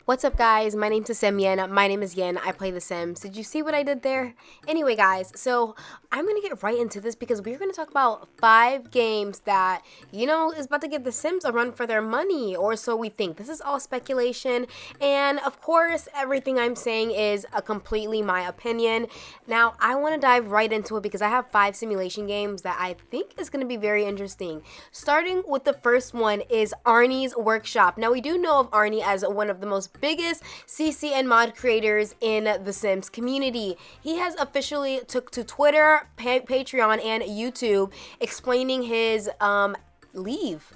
What's up, guys? My name's TheSimYin. My name is Yin. I play The Sims. Did you see what I did there? Anyway, guys, so I'm going to get right into this because we're going to talk about 5 games that, is about to give The Sims a run for their money, or so we think. This is all speculation, and of course, everything I'm saying is a completely my opinion. Now, I want to dive right into it because I have 5 simulation games that I think is going to be very interesting. Starting with the first one is Arnie's Workshop. Now, we do know of Arnie as one of the most biggest CC and mod creators in the Sims community. He has officially took to Twitter, Patreon, and YouTube explaining his leave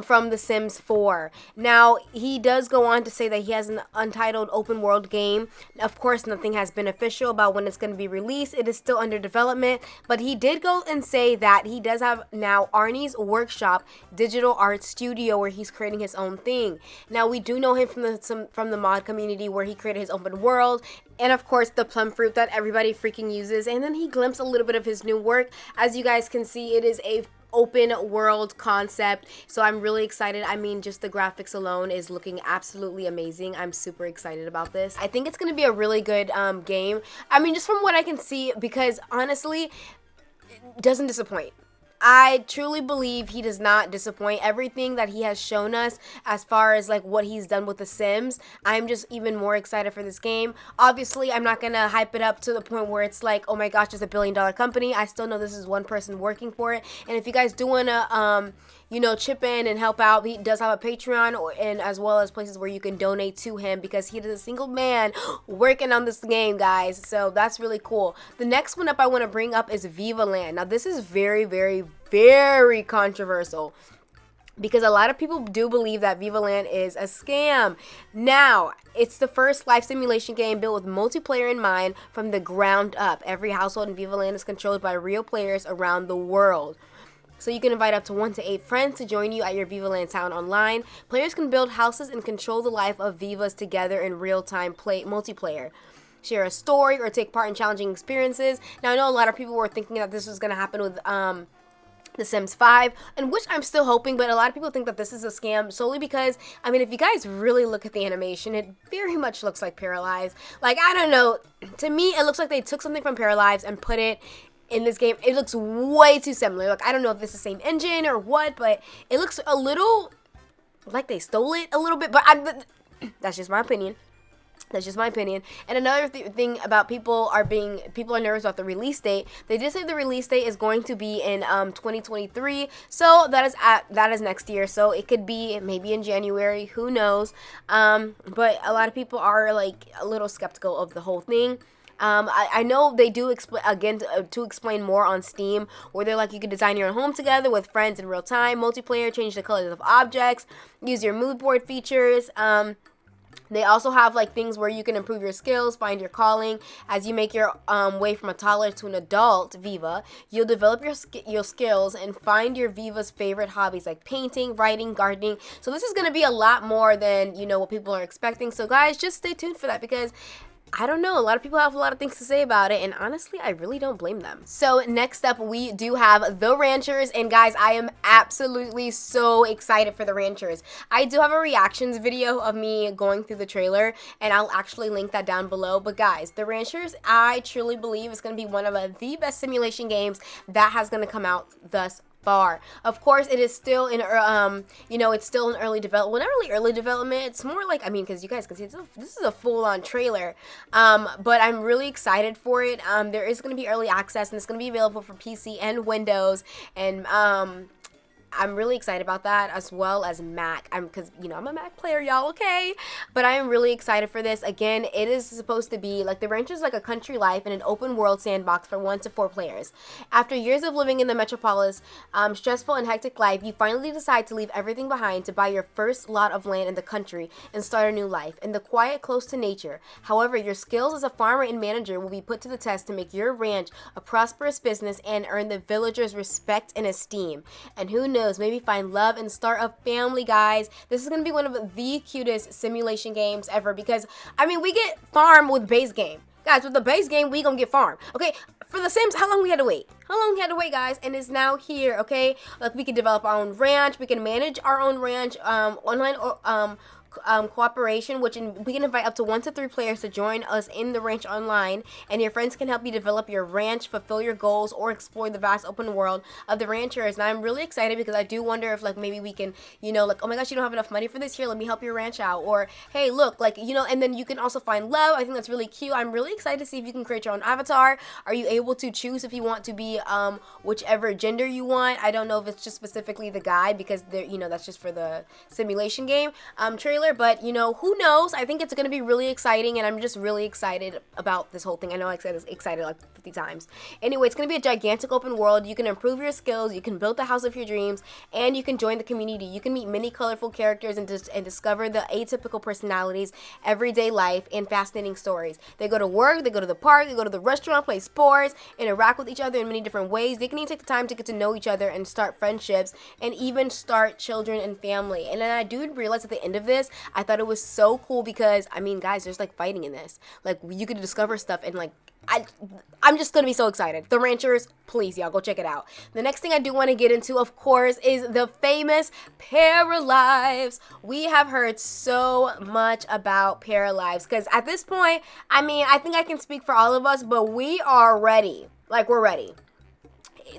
from The Sims 4. Now, he does go on to say that he has an untitled open world game. Of course, nothing has been official about when it's going to be released. It is still under development, but he did go and say that he does have now Arnie's Workshop digital art studio where he's creating his own thing. Now, we do know him from the mod community where he created his open world, and of course the plum fruit that everybody freaking uses. And then he glimpsed a little bit of his new work. As you guys can see, it is a open world concept, so I'm really excited. I mean, just the graphics alone is looking absolutely amazing. I'm super excited about this. I think it's gonna be a really good game. I mean, just from what I can see, because honestly, it doesn't disappoint. I truly believe he does not disappoint. Everything that he has shown us as far as like what he's done with The Sims, I'm just even more excited for this game. Obviously, I'm not gonna hype it up to the point where it's like, oh my gosh, it's a billion-dollar company. I still know this is one person working for it. And if you guys do wanna chip in and help out, he does have a Patreon, and as well as places where you can donate to him, because he is a single man working on this game, guys. So that's really cool. The next one up I want to bring up is Viva Land. Now, this is very, very, very controversial, because a lot of people do believe that Viva Land is a scam. Now, it's the first life simulation game built with multiplayer in mind from the ground up. Every household in Viva Land is controlled by real players around the world. So you can invite up to 1 to 8 friends to join you at your Viva Land town online. Players can build houses and control the life of Vivas together in real-time multiplayer. Share a story or take part in challenging experiences. Now, I know a lot of people were thinking that this was going to happen with The Sims 5, and which I'm still hoping, but a lot of people think that this is a scam solely because, I mean, if you guys really look at the animation, it very much looks like Paralives. Like, I don't know. To me, it looks like they took something from Paralives and put it in this game. It looks way too similar. Like, I don't know if it's the same engine or what, but it looks a little like they stole it a little bit, but that's just my opinion. That's just my opinion. And another thing about people are nervous about the release date. They did say the release date is going to be in 2023. So that is next year. So it could be maybe in January. Who knows? But a lot of people are like a little skeptical of the whole thing. I know they do explain to explain more on Steam, where they're like, you can design your own home together with friends in real time, multiplayer, change the colors of objects, use your mood board features. They also have like things where you can improve your skills, find your calling. As you make your way from a toddler to an adult Viva, you'll develop your skills and find your Viva's favorite hobbies like painting, writing, gardening. So this is going to be a lot more than, what people are expecting. So guys, just stay tuned for that, because I don't know, a lot of people have a lot of things to say about it, and honestly, I really don't blame them. So next up, we do have The Ranchers, and guys, I am absolutely so excited for The Ranchers. I do have a reactions video of me going through the trailer, and I'll actually link that down below. But guys, The Ranchers, I truly believe is going to be one of the best simulation games that has going to come out thus far. Of course, it is still in it's still in early development. Well, not really early development. It's more like, I mean, because you guys can see this is a full-on trailer. But I'm really excited for it. There is going to be early access, and it's going to be available for PC and Windows, and I'm really excited about that, as well as Mac. Because I'm a Mac player, y'all, okay? But I am really excited for this. Again, it is supposed to be like The Ranch is like a country life in an open world sandbox for 1 to 4 players. After years of living in the metropolis, stressful and hectic life, you finally decide to leave everything behind to buy your first lot of land in the country and start a new life in the quiet, close to nature. However, your skills as a farmer and manager will be put to the test to make your ranch a prosperous business and earn the villagers' respect and esteem. And who knows, maybe find love and start a family, guys. This is going to be one of the cutest simulation games ever, because, I mean, we get farm with base game. Guys, with the base game, we gonna get farm. Okay, for The Sims, how long we had to wait? How long we had to wait, guys? And it's now here, okay? Like, we can develop our own ranch. We can manage our own ranch online cooperation, we can invite up to 1 to 3 players to join us in the ranch online, and your friends can help you develop your ranch, fulfill your goals, or explore the vast open world of the ranchers. And I'm really excited because I do wonder if like maybe we can, you know, like, oh my gosh, you don't have enough money for this, here, let me help your ranch out, or hey, look, like, you know, and then you can also find love. I think that's really cute. I'm really excited to see if you can create your own avatar. Are you able to choose if you want to be whichever gender you want? I don't know if it's just specifically the guy, because they're, you know, that's just for the simulation game trailer, but you know, who knows? I think it's gonna be really exciting, and I'm just really excited about this whole thing. I know I said excited like 50 times. Anyway, it's gonna be a gigantic open world. You can improve your skills, you can build the house of your dreams, and you can join the community. You can meet many colorful characters and discover the atypical personalities, everyday life, and fascinating stories. They go to work, they go to the park, they go to the restaurant, play sports, interact with each other in many different ways. They can even take the time to get to know each other and start friendships, and even start children and family. And then I do realize at the end of this, I thought it was so cool because, I mean, guys, there's like fighting in this. Like, you could discover stuff, and like, I'm just gonna be so excited. The Ranchers, please, y'all, go check it out. The next thing I do want to get into, of course, is the famous Paralives. We have heard so much about Paralives because at this point, I mean, I think I can speak for all of us, but we are ready. Like, we're ready.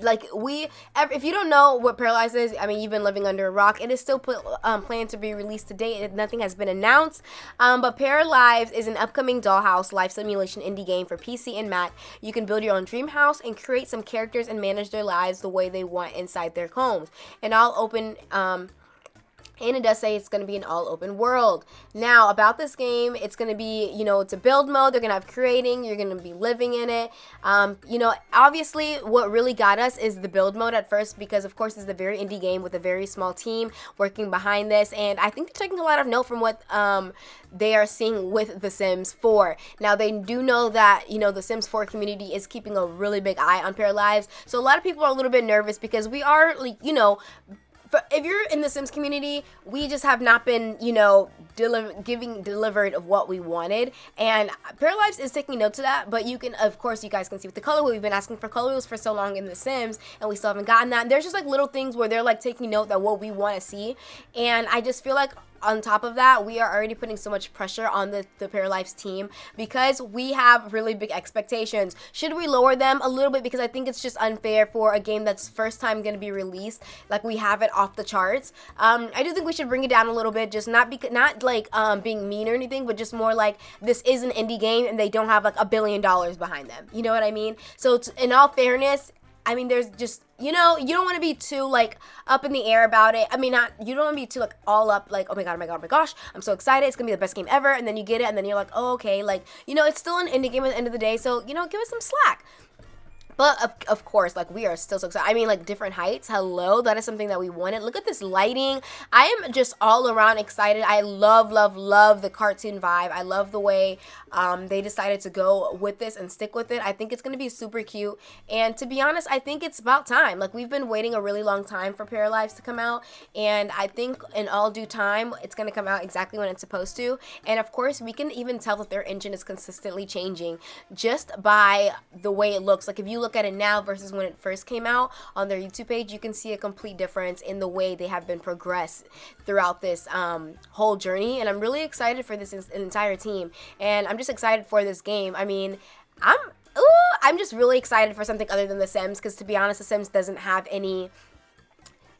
Like, if you don't know what Paralives is, I mean, you've been living under a rock. It is still planned to be released today. Nothing has been announced. But Paralives is an upcoming dollhouse life simulation indie game for PC and Mac. You can build your own dream house and create some characters and manage their lives the way they want inside their homes. And I'll open and it does say it's going to be an all open world. Now, about this game, it's going to be, you know, it's a build mode. They're going to have creating. You're going to be living in it. You know, obviously, what really got us is the build mode at first because, of course, it's a very indie game with a very small team working behind this. And I think they're taking a lot of note from what they are seeing with The Sims 4. Now, they do know that, you know, the Sims 4 community is keeping a really big eye on Paralives. So a lot of people are a little bit nervous because we are, you know, if you're in the Sims community, we just have not been, you know, delivered of what we wanted. And Paralives is taking note to that, but you can, of course, you guys can see with the color wheel, we've been asking for color wheels for so long in the Sims, and we still haven't gotten that. And there's just like little things where they're like taking note that what we want to see. And I just feel like on top of that, we are already putting so much pressure on the Paralives team because we have really big expectations. Should we lower them a little bit? Because I think it's just unfair for a game that's first time going to be released. Like, we have it off the charts. I do think we should bring it down a little bit, just not like being mean or anything, but just more like this is an indie game and they don't have like $1 billion behind them. You know what I mean? So in all fairness, I mean, there's just, you know, you don't want to be too, like, up in the air about it. I mean, you don't want to be too, like, all up, like, oh my god, oh my god, oh my gosh, I'm so excited, it's going to be the best game ever, and then you get it, and then you're like, oh, okay, like, you know, it's still an indie game at the end of the day, so, you know, give us some slack. But, of course, like, we are still so excited. I mean, like, different heights. Hello. That is something that we wanted. Look at this lighting. I am just all around excited. I love, love, love the cartoon vibe. I love the way they decided to go with this and stick with it. I think it's going to be super cute. And to be honest, I think it's about time. Like, we've been waiting a really long time for Paralives to come out. And I think in all due time, it's going to come out exactly when it's supposed to. And, of course, we can even tell that their engine is consistently changing just by the way it looks. Like, if you look at it now versus when it first came out on their YouTube page, you can see a complete difference in the way they have been progressed throughout this whole journey. And I'm really excited for this entire team, and I'm just excited for this game. I mean, I'm just really excited for something other than The Sims, because to be honest, The Sims doesn't have any,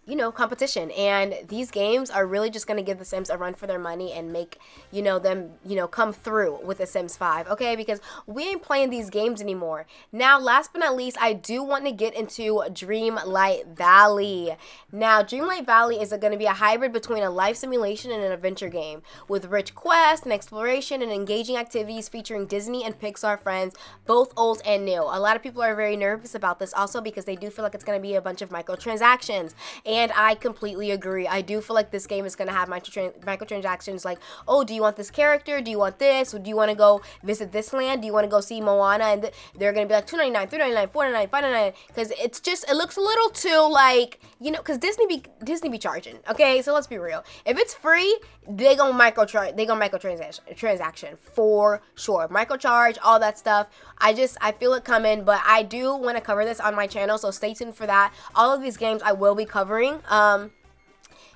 you know, competition, and these games are really just going to give The Sims a run for their money and make, you know, them, you know, come through with The Sims 5, okay, because we ain't playing these games anymore. Now, last but not least, I do want to get into Dreamlight Valley. Now, Dreamlight Valley is going to be a hybrid between a life simulation and an adventure game with rich quests and exploration and engaging activities featuring Disney and Pixar friends, both old and new. A lot of people are very nervous about this also because they do feel like it's going to be a bunch of microtransactions. And I completely agree. I do feel like this game is going to have microtransactions like, oh, do you want this character? Do you want this? Or do you want to go visit this land? Do you want to go see Moana? And they're going to be like $2.99, $3.99, $4.99, $5.99. Because it's just, it looks a little too like, you know, because Disney be charging. Okay, so let's be real. If it's free, they gonna microtransaction for sure. Microcharge, all that stuff. I feel it coming, but I do want to cover this on my channel, so stay tuned for that. All of these games I will be covering.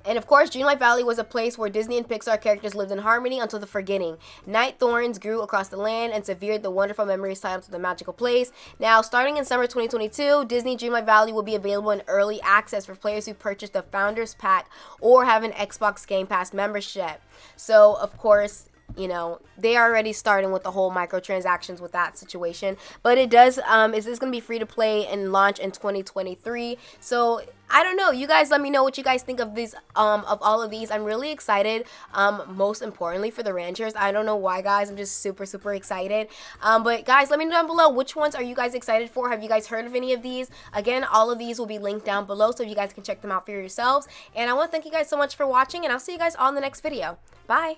And of course, Dreamlight Valley was a place where Disney and Pixar characters lived in harmony until the forgetting. Night thorns grew across the land and severed the wonderful memories tied to the magical place. Now, starting in summer 2022, Disney Dreamlight Valley will be available in early access for players who purchase the Founders Pack or have an Xbox Game Pass membership. So, of course, you know, they are already starting with the whole microtransactions with that situation. But it does, is this going to be free to play and launch in 2023? So I don't know. You guys let me know what you guys think of these, of all of these. I'm really excited, most importantly for the ranchers. I don't know why, guys. I'm just super, super excited. But guys, let me know down below, which ones are you guys excited for? Have you guys heard of any of these? Again, all of these will be linked down below so you guys can check them out for yourselves. And I want to thank you guys so much for watching, and I'll see you guys all in the next video. Bye.